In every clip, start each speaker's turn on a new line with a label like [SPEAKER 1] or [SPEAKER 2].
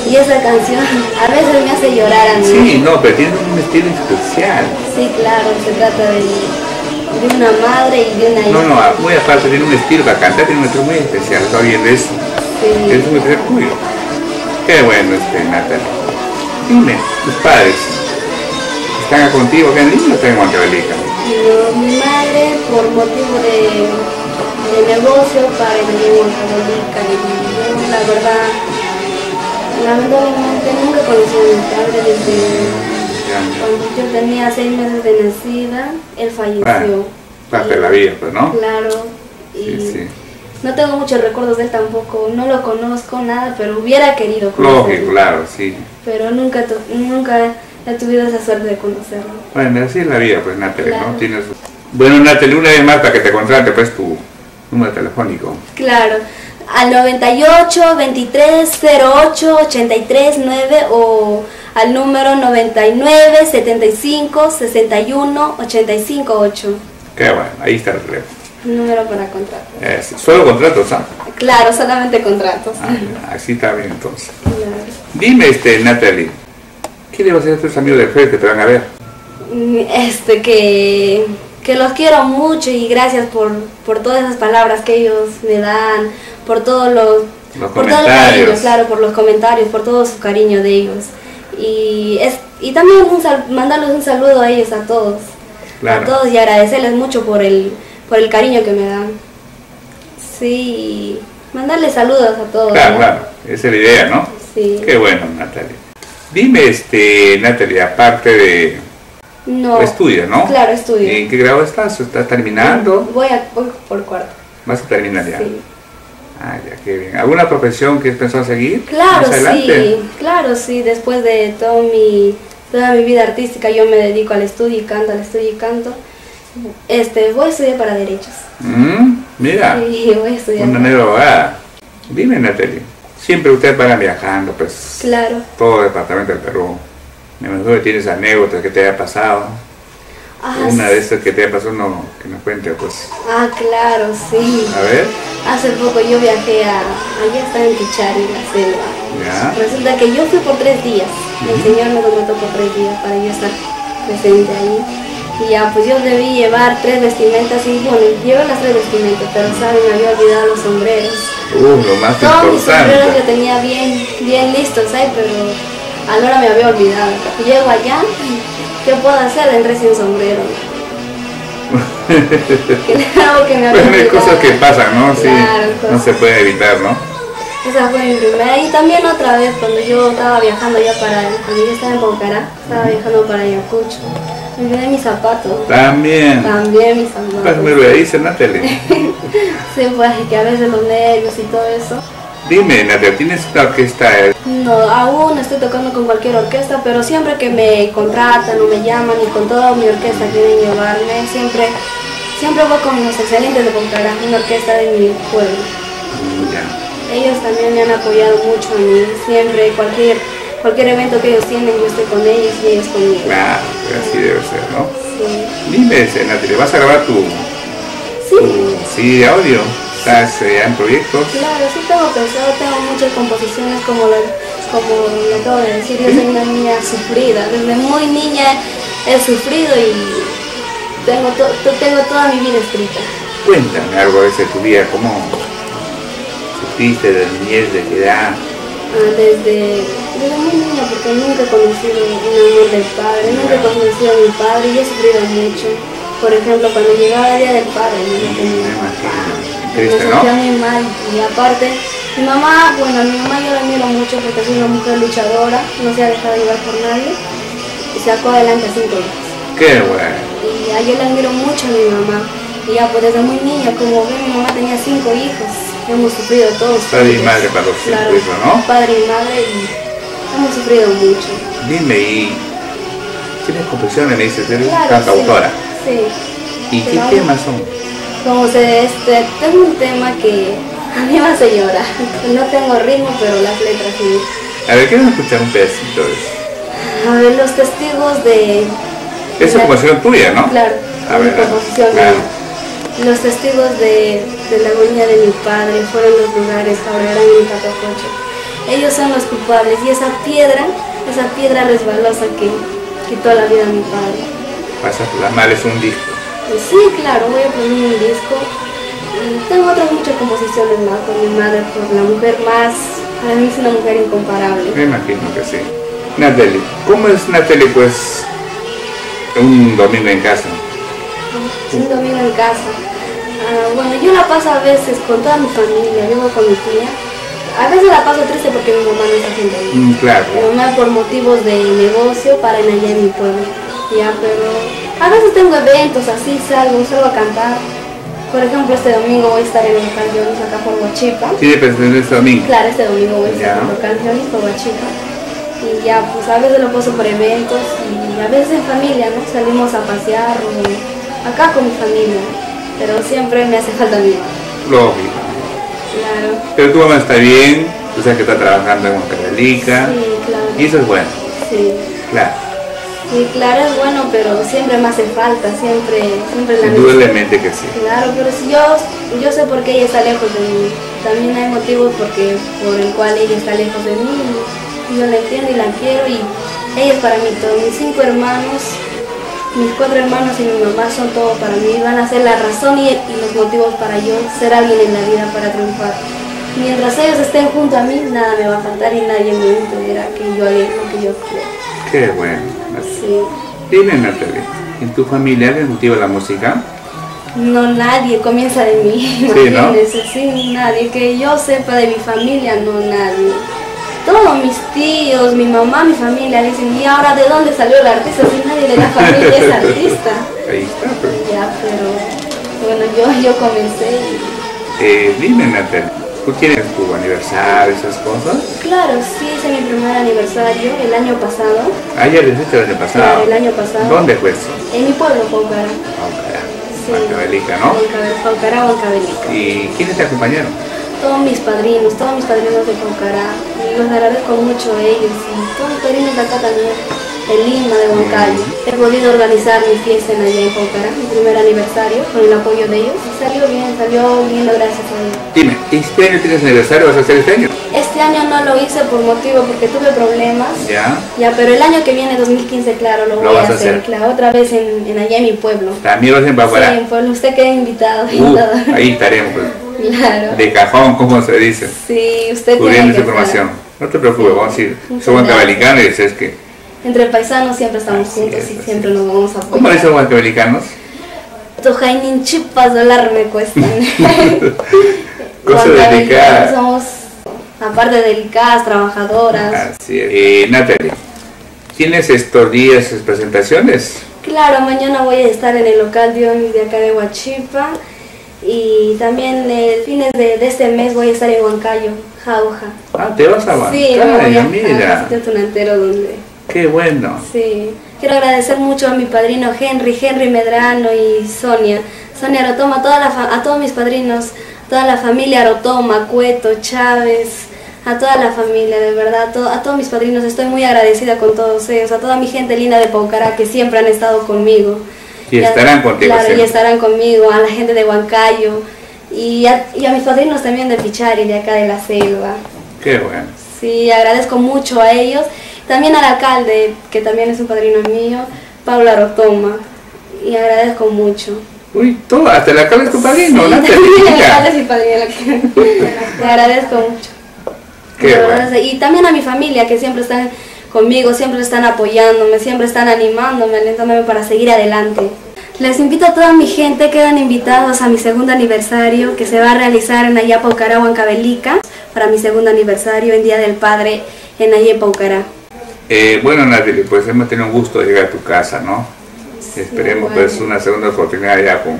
[SPEAKER 1] Y esa canción a veces me hace llorar a mí.
[SPEAKER 2] Sí, no, pero tiene un estilo especial.
[SPEAKER 1] Sí, claro, se trata de una madre y de una hija.
[SPEAKER 2] No, no, muy aparte, tiene un estilo para cantar, tiene un estilo muy especial. Está bien, es un estilo tuyo. Qué bueno, Natalie. Dime, tus padres, ¿están contigo acá en Lima o están en Huancavelica?
[SPEAKER 1] No, mi madre, por motivo de negocio, para venir a Huancavelica. Yo, la verdad, lamentablemente nunca conocí a mi padre desde cuando yo tenía 6 meses de nacida, él falleció.
[SPEAKER 2] Parte de la vida, pues, ¿no?
[SPEAKER 1] Claro.
[SPEAKER 2] Sí.
[SPEAKER 1] No tengo muchos recuerdos de él tampoco, no lo conozco nada, pero hubiera querido conocerlo.
[SPEAKER 2] Lógico, claro, sí.
[SPEAKER 1] Pero nunca he tenido esa suerte de conocerlo.
[SPEAKER 2] Bueno, así es la vida, pues, Natalie,
[SPEAKER 1] claro.
[SPEAKER 2] ¿no? Bueno, Natalie, una vez más para que te contrate, pues, tu número telefónico.
[SPEAKER 1] Claro, al 98 23 08 83 9 o al número 99 75 61 85 8.
[SPEAKER 2] Qué bueno, ahí está el teléfono.
[SPEAKER 1] Número para contratos.
[SPEAKER 2] ¿Solo contratos, ah?
[SPEAKER 1] Claro, solamente contratos.
[SPEAKER 2] Así está bien, entonces.
[SPEAKER 1] Claro.
[SPEAKER 2] Dime, Natalie, ¿qué le vas a decir a tus amigos de Facebook que te van a ver?
[SPEAKER 1] Que los quiero mucho y gracias por todas esas palabras que ellos me dan, por todos
[SPEAKER 2] los
[SPEAKER 1] por todo el cariño, claro, por los comentarios, por todo su cariño de ellos. Y también mandarles un saludo a ellos, a todos. Claro. A todos, y agradecerles mucho por el cariño que me dan. Sí, mandarles saludos a todos.
[SPEAKER 2] Claro,
[SPEAKER 1] ¿no?
[SPEAKER 2] claro, esa es la idea, ¿no?
[SPEAKER 1] Sí.
[SPEAKER 2] Qué bueno, Natalie. Dime, Natalie, aparte de...
[SPEAKER 1] No.
[SPEAKER 2] Estudias, ¿no?
[SPEAKER 1] Claro, estudio.
[SPEAKER 2] ¿En qué grado estás? ¿Estás terminando?
[SPEAKER 1] Voy por cuarto.
[SPEAKER 2] ¿Vas a terminar ya?
[SPEAKER 1] Sí.
[SPEAKER 2] Ah, ya, qué bien. ¿Alguna profesión que has pensado seguir?
[SPEAKER 1] Claro,
[SPEAKER 2] más adelante?
[SPEAKER 1] sí, claro, sí. Después de toda mi vida artística, yo me dedico al estudio y canto, voy a estudiar para derechos.
[SPEAKER 2] Mira,
[SPEAKER 1] sí, voy a estudiar.
[SPEAKER 2] Una negra abogada. Dime, Natalie, siempre ustedes van viajando, pues,
[SPEAKER 1] claro,
[SPEAKER 2] todo el departamento del Perú. Me imagino que tienes anécdotas que te haya pasado. Una de estas que te haya pasado, que nos cuente, pues.
[SPEAKER 1] Claro, sí.
[SPEAKER 2] A ver.
[SPEAKER 1] Hace poco yo viajé allá está en Pichari, la selva.
[SPEAKER 2] ¿Ya?
[SPEAKER 1] Resulta que yo fui por 3 días. El Señor me contrató por 3 días para yo estar presente ahí. Y ya, pues yo debí llevar 3 vestimentas y bueno, llevé las 3 vestimentas, pero saben, me había olvidado los sombreros.
[SPEAKER 2] Lo más
[SPEAKER 1] todos
[SPEAKER 2] importante.
[SPEAKER 1] Mis sombreros que tenía bien listos, ¿sabes? Pero a la hora me había olvidado. Y llego allá, ¿qué puedo hacer? Entré sin sombrero. Que me había
[SPEAKER 2] bueno, hay cosas que pasan, ¿no? Sí,
[SPEAKER 1] claro,
[SPEAKER 2] no se puede evitar, ¿no?
[SPEAKER 1] Esa fue mi primera. Y también otra vez, cuando yo estaba viajando ya cuando yo estaba en Pocará, estaba viajando para Ayacucho. Me olvidé mis zapatos.
[SPEAKER 2] También
[SPEAKER 1] mis zapatos.
[SPEAKER 2] Pues me lo dice, Natalie.
[SPEAKER 1] Sí, pues que a veces los nervios y todo eso.
[SPEAKER 2] Dime, Natalie, ¿tienes una orquesta?
[SPEAKER 1] No, aún no estoy tocando con cualquier orquesta, pero siempre que me contratan o me llaman y con toda mi orquesta quieren llevarme, siempre voy con los excelentes de Pocará, una orquesta de mi pueblo. Ellos también me han apoyado mucho a mí, siempre, cualquier evento que ellos tienen, yo estoy con ellos y ellos conmigo.
[SPEAKER 2] Claro, así debe ser, ¿no?
[SPEAKER 1] Sí.
[SPEAKER 2] Dime, Natalie, ¿vas a grabar tu CD de audio? ¿Estás ya en proyectos?
[SPEAKER 1] Claro, sí tengo pensado, tengo muchas composiciones como lo acabo de decir, yo soy una niña sufrida, desde muy niña he sufrido y tengo toda mi vida escrita.
[SPEAKER 2] Cuéntame algo de tu vida, ¿cómo sufriste de niñez, de qué edad?
[SPEAKER 1] Desde muy niña, porque nunca he conocido un amor del padre, nunca he conocido a mi padre y he sufrido mucho. Por ejemplo, cuando llegaba el día del padre, me sentía muy mal. Y aparte, mi mamá yo la admiro mucho porque es una mujer luchadora, no se ha dejado llevar por nadie y sacó adelante a 5 hijos.
[SPEAKER 2] ¡Qué bueno!
[SPEAKER 1] Y yo le admiro mucho a mi mamá. Y ya pues desde muy niña, como ven, mi mamá tenía 5 hijos. Hemos sufrido todos.
[SPEAKER 2] Padre y madre para los 5 hijos, ¿no?
[SPEAKER 1] Padre y madre y hemos sufrido mucho.
[SPEAKER 2] Dime, ¿y tienes composiciones? Me dices, eres
[SPEAKER 1] claro,
[SPEAKER 2] cantautora.
[SPEAKER 1] Sí.
[SPEAKER 2] ¿Y qué temas son?
[SPEAKER 1] Tengo un tema que a mí me hace llorar. No tengo ritmo, pero las letras sí.
[SPEAKER 2] A ver, quiero escuchar un pedacito de eso.
[SPEAKER 1] A ver, los testigos de...
[SPEAKER 2] Es una composición tuya, ¿no?
[SPEAKER 1] Claro,
[SPEAKER 2] mi
[SPEAKER 1] composición mía. Los testigos de la agonía de mi padre fueron los lugares que ahora eran en mi Catacocho. ellos son los culpables y esa piedra resbalosa que quitó la vida a mi padre.
[SPEAKER 2] ¿Vas a plasmarles un disco?
[SPEAKER 1] Sí, claro, voy a poner un disco. Y tengo otras muchas composiciones más con mi madre, por la mujer más, para mí es una mujer incomparable.
[SPEAKER 2] Me imagino que sí. Natalie, ¿cómo es Natalie pues un domingo en casa?
[SPEAKER 1] Un domingo en casa. Bueno, yo la paso a veces con toda mi familia, vivo con mi tía. A veces la paso triste porque mi mamá no está haciendo bien.
[SPEAKER 2] Claro.
[SPEAKER 1] Mi mamá por motivos de negocio para allá en mi pueblo. Ya, pero a veces tengo eventos así, salgo a cantar. Por ejemplo, este domingo voy a estar en el local Johnny's acá por Huachipa.
[SPEAKER 2] ¿Tiene presentación este domingo?
[SPEAKER 1] Claro, este domingo voy a estar en el local Johnny's por Huachipa. Y ya, pues a veces lo paso por eventos y a veces en familia, ¿no? Salimos a pasear o acá con mi familia. Pero siempre me hace falta mi mamá.
[SPEAKER 2] Lógico.
[SPEAKER 1] Claro.
[SPEAKER 2] Pero tu mamá está bien, tú sabes que está trabajando en Huancavelica.
[SPEAKER 1] Sí, claro.
[SPEAKER 2] Y eso es bueno.
[SPEAKER 1] Sí.
[SPEAKER 2] Claro.
[SPEAKER 1] Sí, claro, es bueno, pero siempre me hace falta, siempre la
[SPEAKER 2] Indudablemente que sí.
[SPEAKER 1] Claro, pero si yo sé por qué ella está lejos de mí. También hay motivos por el cual ella está lejos de mí. Y yo la entiendo y la quiero y ella es para mí todo. Mis 5 hermanos, mis 4 hermanos y mi mamá son todo para mí. Van a ser la razón y los motivos para yo ser alguien en la vida, para triunfar. Mientras ellos estén junto a mí, nada me va a faltar y nadie me impedirá que yo haga lo que yo quiero.
[SPEAKER 2] Qué bueno.
[SPEAKER 1] Sí.
[SPEAKER 2] Dime, Natalie, ¿en tu familia les motiva la música?
[SPEAKER 1] No, nadie, comienza de mí.
[SPEAKER 2] Sí, ¿no?
[SPEAKER 1] Sí, nadie. Que yo sepa de mi familia, no, nadie. Todos mis tíos, mi mamá, mi familia dicen, ¿y ahora de dónde salió el artista? Si nadie de la familia es artista.
[SPEAKER 2] Ahí está, pero...
[SPEAKER 1] Ya, pero bueno, yo comencé y...
[SPEAKER 2] Dime, Natalie, ¿tú tienes tu aniversario, esas cosas?
[SPEAKER 1] Claro, sí, hice mi primer aniversario el año pasado.
[SPEAKER 2] Ah, ya lo hiciste el año pasado.
[SPEAKER 1] Claro, el año pasado.
[SPEAKER 2] ¿Dónde fue eso?
[SPEAKER 1] En mi pueblo, Paucará.
[SPEAKER 2] Paucará.
[SPEAKER 1] Sí.
[SPEAKER 2] Huancavelica, ¿no?
[SPEAKER 1] Paucará, Huancavelica.
[SPEAKER 2] ¿Y quiénes te acompañaron?
[SPEAKER 1] Todos mis padrinos de Paucará. Y los agradezco mucho a ellos y todos mis padrinos de acá también. De Lima, de Huancayo. He podido organizar mi fiesta allá en Paucará, mi primer aniversario, con el apoyo de ellos. Y salió lindo, gracias a ellos.
[SPEAKER 2] Dime, ¿este año tienes aniversario? ¿Vas a hacer este año?
[SPEAKER 1] Este año no lo hice por motivo, porque tuve problemas. Ya, pero el año que viene, 2015, claro, lo voy a hacer. Claro, otra vez allá en mi pueblo.
[SPEAKER 2] También lo hacen para afuera.
[SPEAKER 1] Sí, en pueblo, usted queda invitado.
[SPEAKER 2] Ahí estaremos, pues.
[SPEAKER 1] Claro.
[SPEAKER 2] De cajón, como se dice.
[SPEAKER 1] Sí, usted
[SPEAKER 2] cubriendo esa información. No te preocupes, vamos a ir. Soy huancavelicanos y es que...
[SPEAKER 1] Entre paisanos siempre estamos juntos y siempre nos vamos a apoyar.
[SPEAKER 2] ¿Cómo dicen huancavelicanos?
[SPEAKER 1] Tojainin chipas dólar me cuestan.
[SPEAKER 2] Cosas delicadas.
[SPEAKER 1] Somos, aparte delicadas, trabajadoras.
[SPEAKER 2] Así es. Natalie, ¿tienes estos días presentaciones?
[SPEAKER 1] Claro, mañana voy a estar en el local Johnny's de acá de Huachipa. Y también fines de este mes voy a estar en Huancayo, Jauja.
[SPEAKER 2] Ah, ¿te vas a Huancayo?
[SPEAKER 1] Sí, me voy a
[SPEAKER 2] mira.
[SPEAKER 1] un tunantero donde...
[SPEAKER 2] Qué bueno.
[SPEAKER 1] Sí. Quiero agradecer mucho a mi padrino Henry Medrano y Sonia Arotoma, a todos mis padrinos, toda la familia Arotoma, Cueto, Chávez, a toda la familia, de verdad, a todos mis padrinos. Estoy muy agradecida con todos ellos, a toda mi gente linda de Paucará que siempre han estado conmigo.
[SPEAKER 2] Y estarán contigo.
[SPEAKER 1] Claro, y estarán conmigo, a la gente de Huancayo y a mis padrinos también de Pichari, de acá de la selva.
[SPEAKER 2] Qué bueno.
[SPEAKER 1] Sí, agradezco mucho a ellos. También al alcalde, que también es un padrino mío, Pablo Arotoma, y agradezco mucho.
[SPEAKER 2] Uy, todo, hasta el alcalde es tu padrino,
[SPEAKER 1] sí,
[SPEAKER 2] ¿no?
[SPEAKER 1] El alcalde es mi padrino. Te agradezco mucho.
[SPEAKER 2] Qué bueno.
[SPEAKER 1] Y también a mi familia, que siempre están conmigo, siempre están apoyándome, siempre están animándome, alentándome para seguir adelante. Les invito a toda mi gente, quedan invitados a mi segundo aniversario que se va a realizar en allá Paucará, Huancavelica, para mi segundo aniversario en Día del Padre en allá Paucará.
[SPEAKER 2] Bueno, Natalie, pues hemos tenido un gusto de llegar a tu casa, ¿no? Sí, esperemos bueno, pues una segunda oportunidad ya con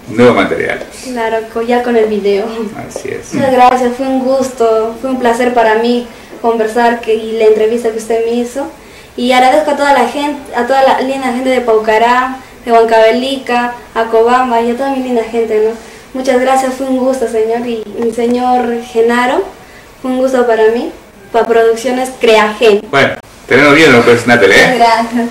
[SPEAKER 2] nuevos materiales.
[SPEAKER 1] Claro, ya con el video.
[SPEAKER 2] Así es.
[SPEAKER 1] Muchas gracias, fue un gusto, fue un placer para mí conversar y la entrevista que usted me hizo. Y agradezco a toda la gente, a toda la linda gente de Paucará, de Huancavelica, a Cobamba y a toda mi linda gente, ¿no? Muchas gracias, fue un gusto, señor, y mi señor Genaro, fue un gusto para mí. Para Producciones Creagen.
[SPEAKER 2] Bueno, tenemos bien, pues, Natalie.
[SPEAKER 1] Gracias.